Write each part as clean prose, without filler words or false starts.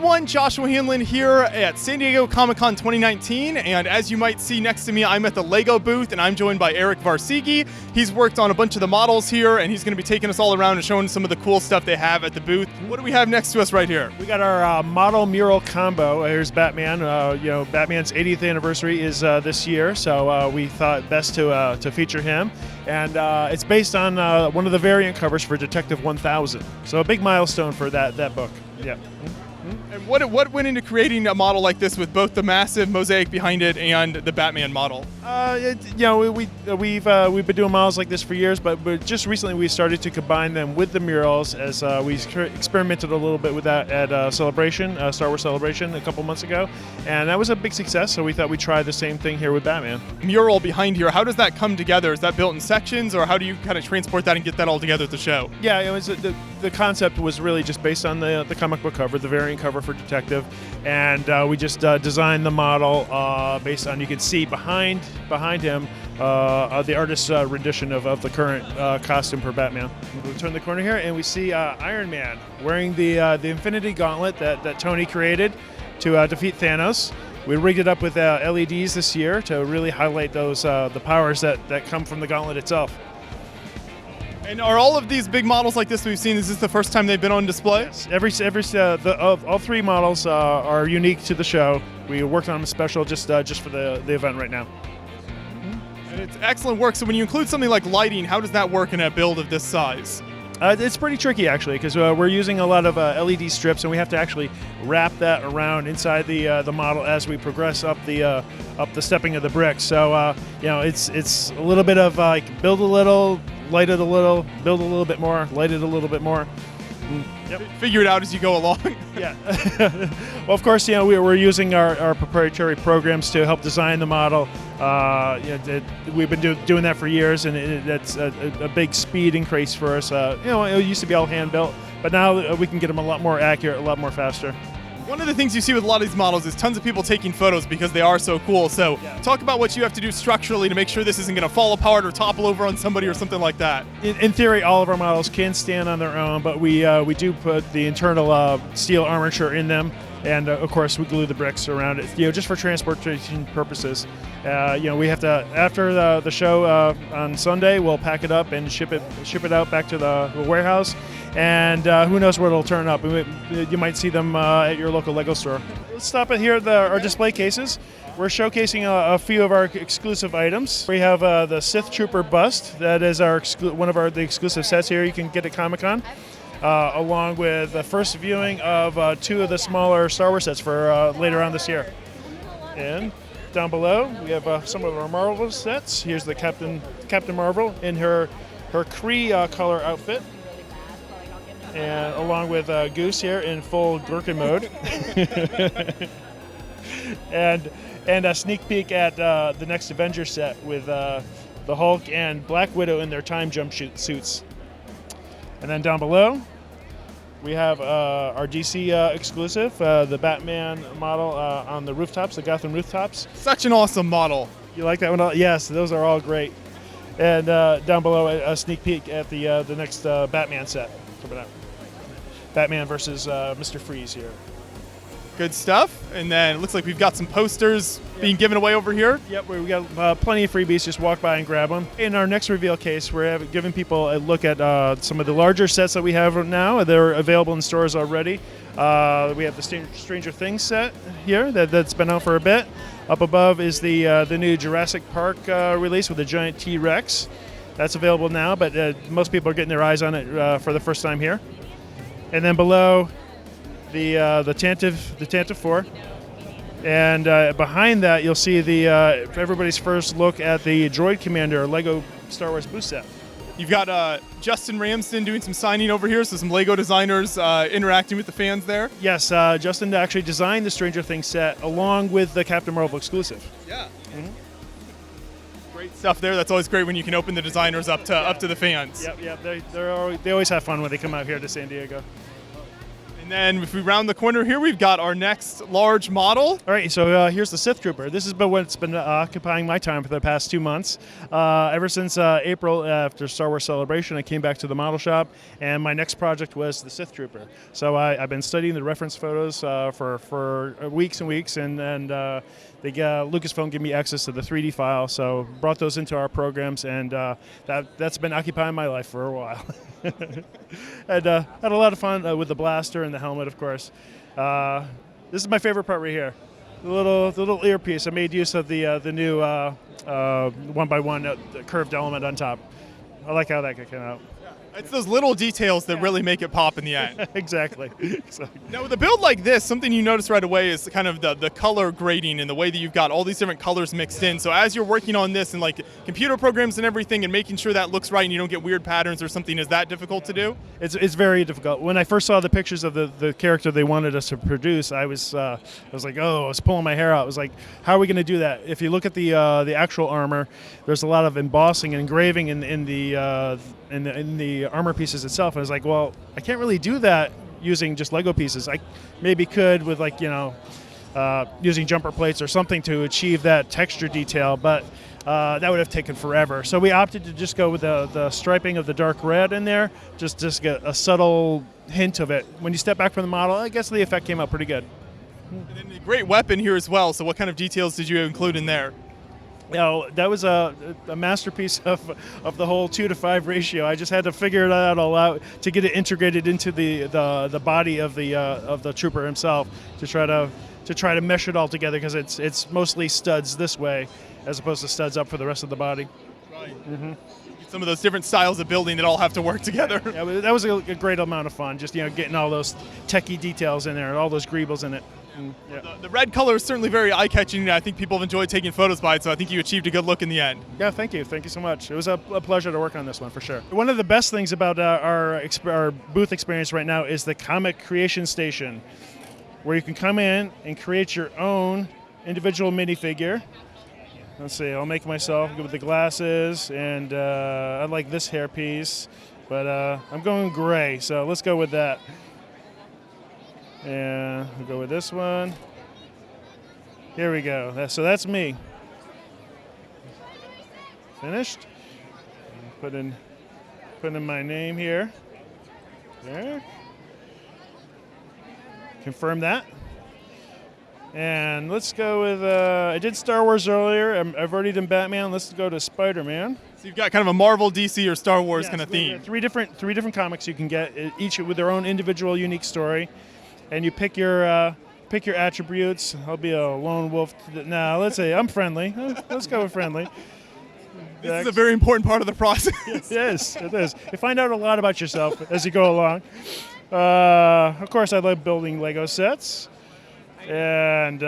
everyone, Joshua Hanlon here at San Diego Comic-Con 2019, and as you might see next to me, I'm at the Lego booth, and I'm joined by Erik Varszegi. He's worked on a bunch of the models here, and he's going to be taking us all around and showing some of the cool stuff they have at the booth. What do we have next to us right here? We got our model mural combo. Here's Batman. Batman's 80th anniversary is this year, so we thought best to feature him. And it's based on one of the variant covers for Detective 1000. So a big milestone for that book. Yeah. And what went into creating a model like this with both the massive mosaic behind it and the Batman model? We've been doing models like this for years, but just recently we started to combine them with the murals as we experimented a little bit with that at Celebration, Star Wars Celebration a couple months ago, and that was a big success. So we thought we'd try the same thing here with Batman. Mural behind here, how does that come together? Is that built in sections, or how do you kind of transport that and get that all together at the show? Yeah, it was the concept was really just based on the comic book cover, the variant cover for Detective, and we just designed the model based on, you can see behind him the artist's rendition of the current costume for Batman. We turn the corner here and we see Iron Man wearing the Infinity Gauntlet that Tony created to defeat Thanos. We rigged it up with LEDs this year to really highlight those the powers that come from the Gauntlet itself. And are all of these big models like this we've seen, is this the first time they've been on display? Yes. All three models are unique to the show. We worked on them special just for the event right now. And it's excellent work. So when you include something like lighting, how does that work in a build of this size? It's pretty tricky actually, because we're using a lot of LED strips, and we have to actually wrap that around inside the model as we progress up the stepping of the bricks. So it's a little bit of build a little, light it a little, build a little bit more, light it a little bit more. Yep. Figure it out as you go along. Yeah. Well, of course, we're using our proprietary programs to help design the model. We've been doing that for years, and that's a big speed increase for us. It used to be all hand built, but now we can get them a lot more accurate, a lot more faster. One of the things you see with a lot of these models is tons of people taking photos because they are so cool. So talk about what you have to do structurally to make sure this isn't going to fall apart or topple over on somebody or something like that. In theory, all of our models can stand on their own, but we do put the internal steel armature in them, and of course we glue the bricks around it, just for transportation purposes. We have to, after the show on Sunday, we'll pack it up and ship it out back to the warehouse. And who knows where it'll turn up. You might see them at your local Lego store. Let's stop it here at our display cases. We're showcasing a few of our exclusive items. We have the Sith Trooper bust. That is one of the exclusive sets here you can get at Comic-Con, along with the first viewing of two of the smaller Star Wars sets for later on this year. And down below, we have some of our Marvel sets. Here's the Captain Marvel in her Kree color outfit, and along with Goose here in full Gherkin mode, and a sneak peek at the next Avengers set with the Hulk and Black Widow in their time jump suits. And then down below, we have our DC exclusive, the Batman model on the rooftops, the Gotham rooftops. Such an awesome model. You like that one? Yes, those are all great. And down below, a sneak peek at the next Batman set coming out. Batman versus Mr. Freeze here. Good stuff. And then it looks like we've got some posters being given away over here. Yep, we got plenty of freebies. Just walk by and grab them. In our next reveal case, we're giving people a look at some of the larger sets that we have now. They're available in stores already. We have the Stranger Things set here that's been out for a bit. Up above is the new Jurassic Park release with the giant T-Rex. That's available now, but most people are getting their eyes on it for the first time here. And then below, the Tantive 4, and behind that you'll see everybody's first look at the Droid Commander Lego Star Wars booth set. You've got Justin Ramsden doing some signing over here, so some Lego designers interacting with the fans there. Yes, Justin actually designed the Stranger Things set along with the Captain Marvel exclusive. Yeah. Mm-hmm. Great stuff there. That's always great when you can open the designers up to the fans. Yep. They always have fun when they come out here to San Diego. And then if we round the corner here, we've got our next large model. All right, so here's the Sith Trooper. This has been what's been occupying my time for the past 2 months. Ever since April, after Star Wars Celebration, I came back to the model shop, and my next project was the Sith Trooper. So I've been studying the reference photos for weeks and weeks, and Lucasfilm gave me access to the 3D file, so brought those into our programs, and that's been occupying my life for a while. And had a lot of fun with the blaster and the helmet, of course. This is my favorite part right here, the little earpiece. I made use of the new 1x1 curved element on top. I like how that came out. It's those little details that really make it pop in the end. Exactly. Now, with a build like this, something you notice right away is kind of the color grading and the way that you've got all these different colors mixed in. So as you're working on this and like computer programs and everything and making sure that looks right and you don't get weird patterns or something, is that difficult to do? It's very difficult. When I first saw the pictures of the character they wanted us to produce, I was like, oh, I was pulling my hair out. I was like, how are we going to do that? If you look at the actual armor, there's a lot of embossing and engraving in the armor pieces itself. I was like, well, I can't really do that using just Lego pieces. I maybe could with using jumper plates or something to achieve that texture detail, but that would have taken forever. So we opted to just go with the striping of the dark red in there, just get a subtle hint of it. When you step back from the model, I guess the effect came out pretty good. And then a great weapon here as well. So what kind of details did you include in there? That was a masterpiece of the whole 2-to-5 ratio. I just had to figure that all out to get it integrated into the body of the trooper himself to try to mesh it all together, because it's mostly studs this way as opposed to studs up for the rest of the body. Right. Mm-hmm. Some of those different styles of building that all have to work together. Yeah, that was a great amount of fun. Just getting all those techie details in there and all those greebles in it. Yeah. The red color is certainly very eye-catching. I think people have enjoyed taking photos by it, so I think you achieved a good look in the end. Yeah, thank you. Thank you so much. It was a pleasure to work on this one, for sure. One of the best things about our booth experience right now is the comic creation station, where you can come in and create your own individual minifigure. Let's see, I'll make myself with the glasses, and I like this hairpiece, but I'm going gray, so let's go with that. And we'll go with this one. Here we go. So that's me. Finished. Put in my name here. There. Confirm that. And let's go with, I did Star Wars earlier. I've already done Batman. Let's go to Spider-Man. So you've got kind of a Marvel, DC, or Star Wars kind of theme. Three different comics you can get, each with their own individual unique story. And you pick your attributes. I'll be a lone wolf. No, let's say I'm friendly. Let's go with friendly. This is a very important part of the process. Yes, it is. You find out a lot about yourself as you go along. Of course, I love building Lego sets. And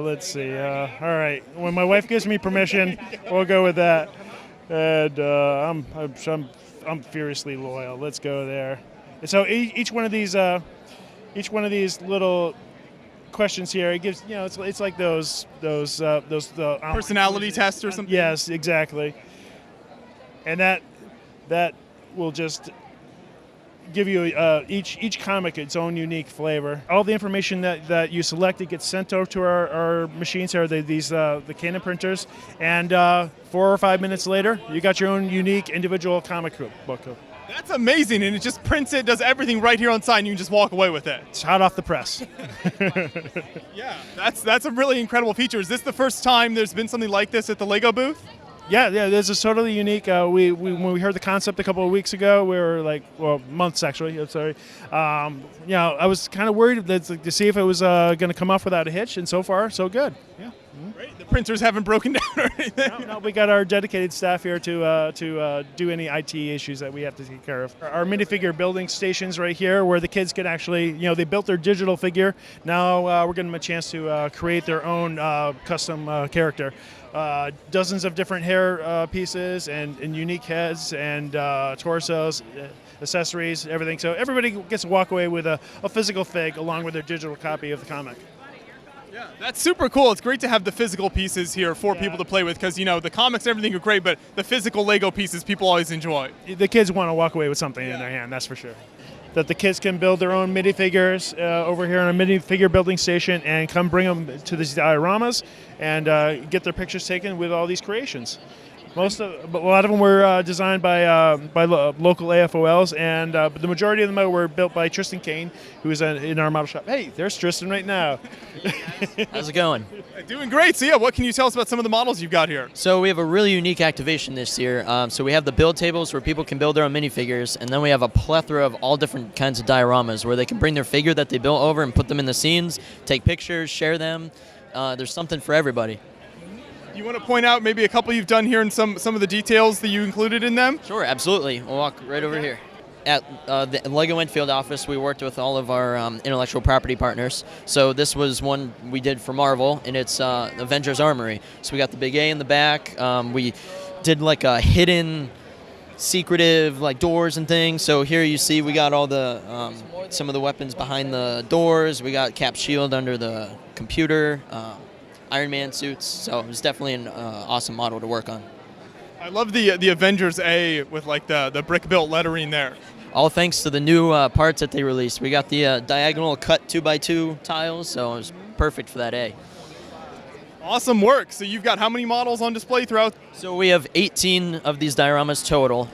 let's see. All right, when my wife gives me permission, we'll go with that. And I'm furiously loyal. Let's go there. And so each one of these little questions here, it gives, it's like those personality tests or something. Yes, exactly. And that will just give you each comic its own unique flavor. All the information that you selected gets sent over to our machines here, the Cain printers, and 4 or 5 minutes later, you got your own unique individual comic book. That's amazing, and it just prints it, does everything right here on site, and you can just walk away with it. It's hot off the press. Yeah, that's a really incredible feature. Is this the first time there's been something like this at the Lego booth? Yeah, this is totally unique. When we heard the concept a couple of weeks ago, we were like, well, months actually. I'm sorry. I was kind of worried to see if it was going to come off without a hitch, and so far, so good. Yeah. Mm-hmm. Great. The printers haven't broken down or anything. No, we got our dedicated staff here to do any IT issues that we have to take care of. Our minifigure building stations right here, where the kids can actually, they built their digital figure. Now we're giving them a chance to create their own custom character. Dozens of different hair pieces and unique heads and torsos, accessories, everything. So everybody gets to walk away with a physical fig along with their digital copy of the comic. Yeah, that's super cool. It's great to have the physical pieces here for people to play with, because the comics and everything are great, but the physical Lego pieces people always enjoy. The kids want to walk away with something in their hand, that's for sure. that the kids can build their own minifigures over here on a minifigure building station and come bring them to these dioramas and get their pictures taken with all these creations. A lot of them were designed by local AFOLs, and but the majority of them were built by Tristan Cain, who is in our model shop. Hey, there's Tristan right now. How's it going? Doing great. So yeah, what can you tell us about some of the models you've got here? So we have a really unique activation this year. So we have the build tables where people can build their own minifigures, and then we have a plethora of all different kinds of dioramas where they can bring their figure that they built over and put them in the scenes, take pictures, share them. There's something for everybody. You want to point out maybe a couple you've done here and some of the details that you included in them? Sure, absolutely. We'll walk right over here. At the Lego Enfield office, we worked with all of our intellectual property partners. So this was one we did for Marvel, and it's Avengers Armory. So we got the big A in the back. We did like a hidden, secretive like doors and things. So here you see we got all the some of the weapons behind the doors. We got Cap's shield under the computer. Iron Man suits, so it was definitely an awesome model to work on. I love the Avengers A with like the brick-built lettering there. All thanks to the new parts that they released. We got the diagonal cut 2x2 tiles, so it was perfect for that A. Awesome work. So you've got how many models on display throughout? So we have 18 of these dioramas total.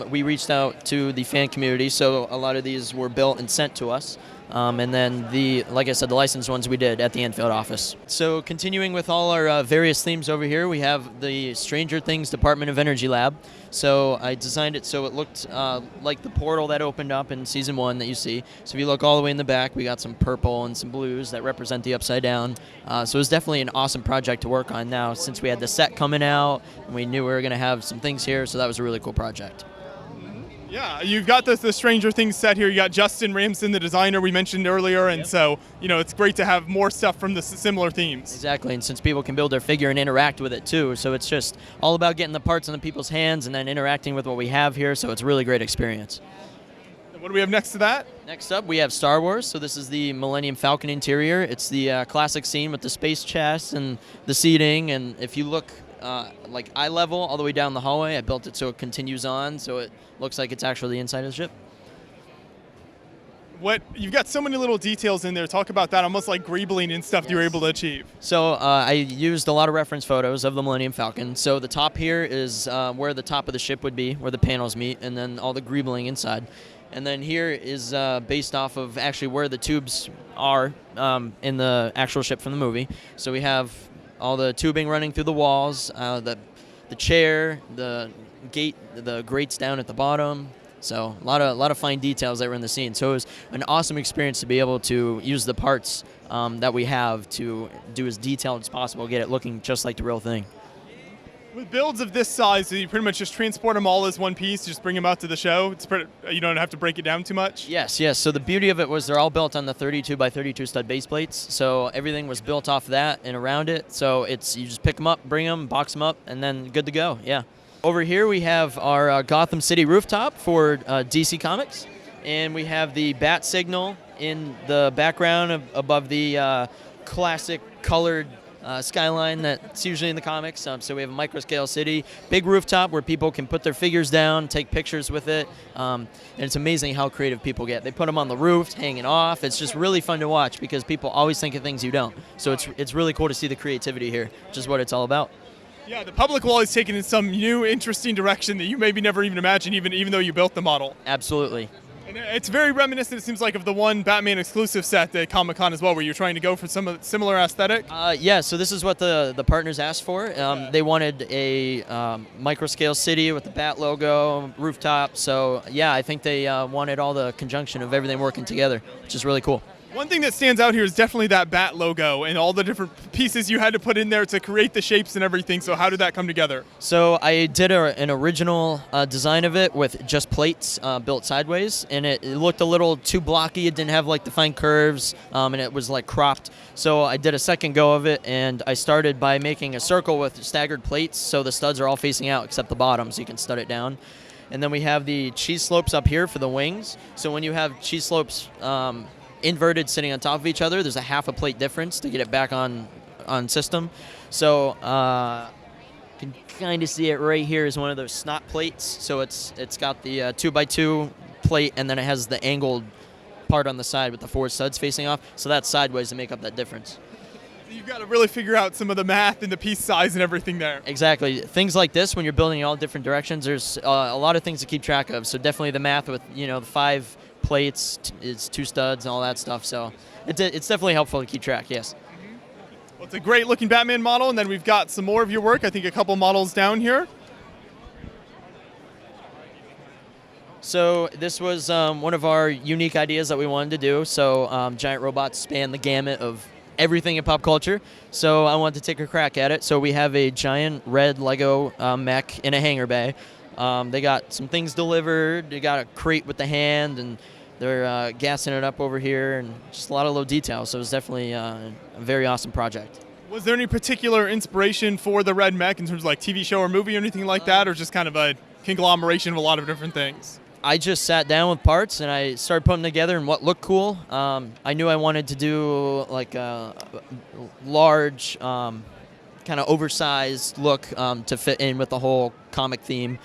We reached out to the fan community, so a lot of these were built and sent to us. And then like I said, the licensed ones we did at the Enfield office. So continuing with all our various themes over here, we have the Stranger Things Department of Energy Lab. So I designed it so it looked like the portal that opened up in season 1 that you see. So if you look all the way in the back, we got some purple and some blues that represent the Upside Down. So it was definitely an awesome project to work on now since we had the set coming out and we knew we were going to have some things here. So that was a really cool project. Yeah, you've got the Stranger Things set here. You got Justin Ramsden, the designer we mentioned earlier, and so it's great to have more stuff from the similar themes. Exactly, and since people can build their figure and interact with it too, so it's just all about getting the parts in the people's hands and then interacting with what we have here. So it's a really great experience. And what do we have next to that? Next up, we have Star Wars. So this is the Millennium Falcon interior. It's the classic scene with the space chest and the seating, and if you look like eye level all the way down the hallway. I built it so it continues on, so it looks like it's actually the inside of the ship. You've got so many little details in there. Talk about that, almost like greebling and stuff. Yes. You were able to achieve. So I used a lot of reference photos of the Millennium Falcon. So the top here is where the top of the ship would be, where the panels meet, and then all the greebling inside. And then here is based off of actually where the tubes are in the actual ship from the movie. So we have all the tubing running through the walls, the chair, the gate, the grates down at the bottom. So a lot of fine details that were in the scene. So it was an awesome experience to be able to use the parts that we have to do as detailed as possible, get it looking just like the real thing. With builds of this size, you pretty much just transport them all as one piece, just bring them out to the show. You don't have to break it down too much? Yes. So the beauty of it was they're all built on the 32 by 32 stud base plates. So everything was built off that and around it. So you just pick them up, bring them, box them up, and then good to go. Yeah. Over here we have our Gotham City rooftop for DC Comics. And we have the bat signal in the background above the classic colored skyline that's usually in the comics. So we have a micro-scale city, big rooftop where people can put their figures down, take pictures with it, and it's amazing how creative people get. They put them on the roof, hanging off. It's just really fun to watch because people always think of things you don't. So it's really cool to see the creativity here, which is what it's all about. Yeah, the public will always take it in some new, interesting direction that you maybe never even imagined, even though you built the model. Absolutely. And it's very reminiscent, it seems like, of the one Batman exclusive set at Comic-Con as well, where you're trying to go for some similar aesthetic. Yeah, so this is what the partners asked for. They wanted a micro-scale city with the Bat logo, rooftop. So, yeah, I think they wanted all the conjunction of everything working together, which is really cool. One thing that stands out here is definitely that Bat logo and all the different pieces you had to put in there to create the shapes and everything. So how did that come together? So I did an original design of it with just plates built sideways, and it looked a little too blocky. It didn't have like defined curves, and it was like cropped. So I did a second go of it, and I started by making a circle with staggered plates so the studs are all facing out except the bottom, so you can stud it down. And then we have the cheese slopes up here for the wings. So when you have cheese slopes inverted sitting on top of each other, there's a half a plate difference to get it back on system. So you can kind of see it right here is one of those snot plates. So it's got the 2x2 plate, and then it has the angled part on the side with the 4 studs facing off. So that's sideways to make up that difference. You've got to really figure out some of the math and the piece size and everything there. Exactly. Things like this, when you're building in all different directions, there's a lot of things to keep track of. So definitely the math with, the 5 plates is 2 studs and all that stuff. So it's definitely helpful to keep track, yes. Well, it's a great looking Batman model, and then we've got some more of your work. I think a couple models down here. So this was one of our unique ideas that we wanted to do. So giant robots span the gamut of everything in pop culture. So I wanted to take a crack at it. So we have a giant red Lego mech in a hangar bay. They got some things delivered. They got a crate with the hand, and they're gassing it up over here, and just a lot of low details. So it was definitely a very awesome project. Was there any particular inspiration for the red mech in terms of like TV show or movie or anything like that, or just kind of a conglomeration of a lot of different things? I just sat down with parts and I started putting them together and what looked cool. I knew I wanted to do like a large, kind of oversized look to fit in with the whole comic theme.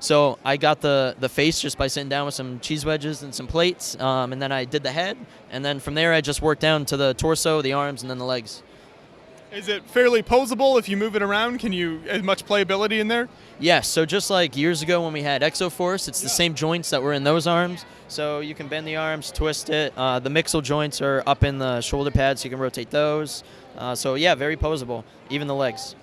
So I got the face just by sitting down with some cheese wedges and some plates, and then I did the head, and then from there I just worked down to the torso, the arms, and then the legs. Is it fairly posable if you move it around? Can you as much playability in there? Yes, so just like years ago when we had Exoforce, it's the same joints that were in those arms. So you can bend the arms, twist it. The mixel joints are up in the shoulder pads, so you can rotate those. So yeah, very posable, even the legs.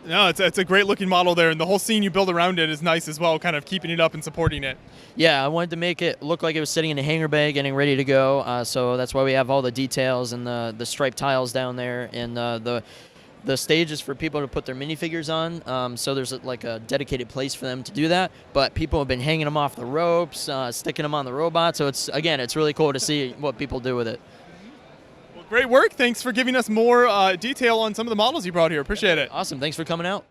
No, it's a great looking model there, and the whole scene you build around it is nice as well, kind of keeping it up and supporting it. Yeah, I wanted to make it look like it was sitting in a hangar bay getting ready to go, so that's why we have all the details and the striped tiles down there, and the stage is for people to put their minifigures on, so there's like a dedicated place for them to do that, but people have been hanging them off the ropes, sticking them on the robot, so it's really cool to see what people do with it. Well, great work. Thanks for giving us more detail on some of the models you brought here. Appreciate it. Awesome. Thanks for coming out.